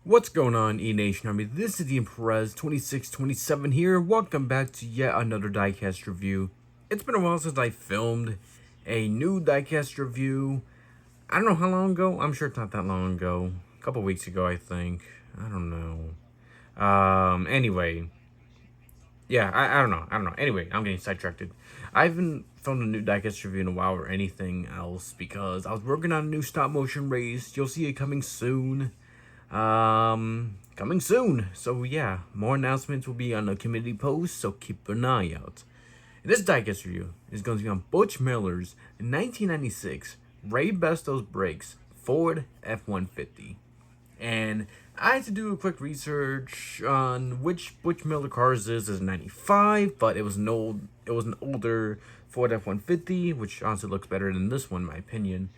What's going on, E-Nation Army? This is the Imprez 2627 here. Welcome back to yet another Diecast review. It's been a while since I filmed a new Diecast review. I don't know how long ago. I'm sure it's not that long ago. A couple weeks ago, I think. I don't know. Anyway. Yeah, I don't know. Anyway, I'm getting sidetracked. I haven't filmed a new Diecast review in a while or anything else because I was working on a new stop motion race. You'll see it coming soon. Coming soon. So yeah, more announcements will be on the community post, so keep an eye out. This diecast review is going to be on Butch Miller's 1996 Raybestos brakes Ford F-150. And I had to do a quick research on which Butch Miller cars this is 95, but it was an older Ford F-150, which honestly looks better than this one in my opinion.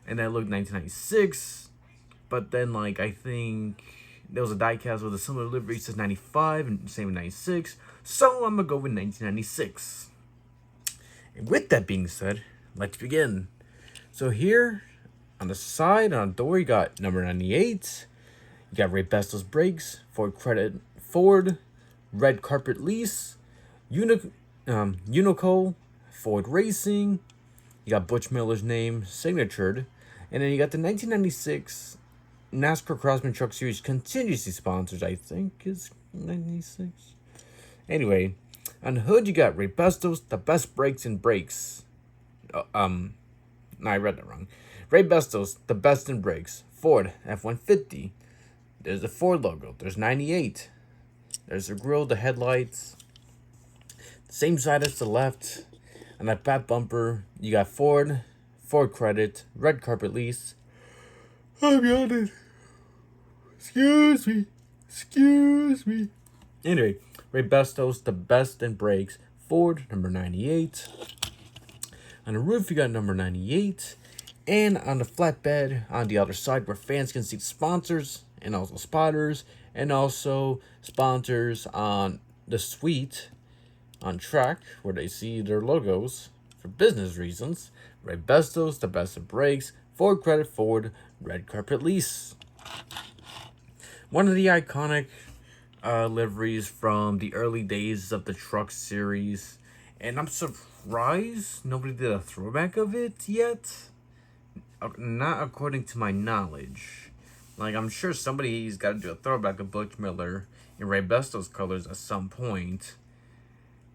And that looked 1996. But then, like, I think there was a diecast with a similar livery, says 95, and same with 96. So, I'm going to go with 1996. And with that being said, let's begin. So, here, on the side, on the door, you got number 98. You got Raybestos brakes, Ford, red carpet lease, Unico, Ford Racing. You got Butch Miller's name, signatured. And then you got the 1996... NASCAR Crossman Truck Series contingency sponsors, I think, is 96. Anyway, on the hood, you got Raybestos, the best brakes in brakes. No, I read that wrong. Raybestos, the best in brakes. Ford F-150. There's the Ford logo. There's 98. There's the grille, the headlights. Same side as the left. On that back bumper, you got Ford credit, red carpet lease. I'm yawning. Excuse me. Anyway, Raybestos, the best in brakes. Ford, number 98. On the roof, you got number 98. And on the flatbed, on the other side, where fans can see the sponsors, and also spotters, and also sponsors on the suite, on track, where they see their logos, for business reasons. Raybestos, the best in brakes. Ford credit, Ford, red carpet lease. One of the iconic liveries from the early days of the truck series. And I'm surprised nobody did a throwback of it yet. Not according to my knowledge. Like, I'm sure somebody's got to do a throwback of Butch Miller in Raybestos colors at some point.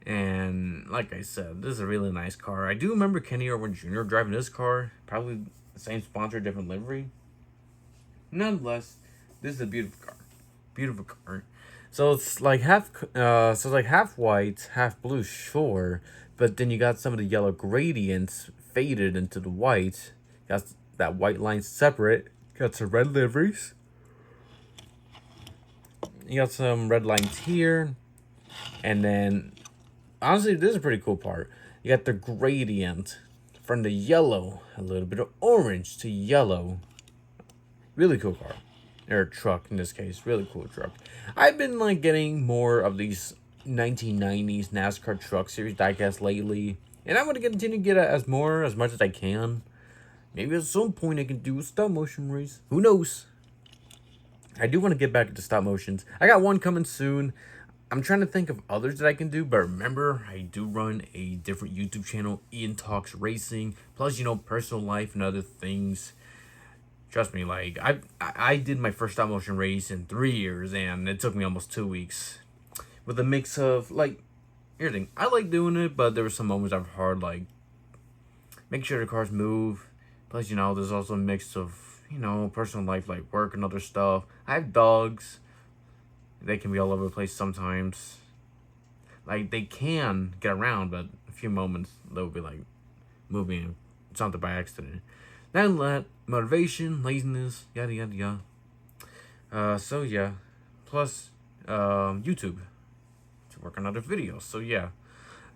And like I said, this is a really nice car. I do remember Kenny Irwin Jr. driving this car. Probably the same sponsor, different livery. Nonetheless, this is a beautiful car. So it's like half white, half blue, sure, but then you got some of the yellow gradients faded into the white. Got that white line separate. Got some red liveries. You got some red lines here, and then honestly, this is a pretty cool part. You got the gradient from the yellow, a little bit of orange to yellow. Really cool car. Or truck in this case. Really cool truck. I've been like getting more of these 1990s NASCAR truck series diecast lately. And I'm going to continue to get as much as I can. Maybe at some point I can do a stop motion race. Who knows? I do want to get back into stop motions. I got one coming soon. I'm trying to think of others that I can do, but remember, I do run a different YouTube channel, Ian Talks Racing, plus, personal life and other things. Trust me, like, I did my first stop motion race in 3 years, and it took me almost 2 weeks. With a mix of, like, here's the thing, I like doing it, but there were some moments that were hard, like, make sure the cars move. Plus, there's also a mix of, personal life, like work and other stuff. I have dogs. They can be all over the place sometimes. Like, they can get around, but a few moments they'll be like moving something by accident. Then that motivation, laziness, yada yada yada. So yeah. Plus YouTube to work on other videos. So yeah.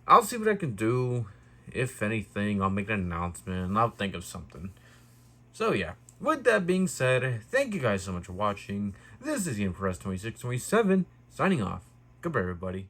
I'll see what I can do. If anything, I'll make an announcement and I'll think of something. So yeah. With that being said, thank you guys so much for watching. This is the Impress 2627 signing off. Goodbye, everybody.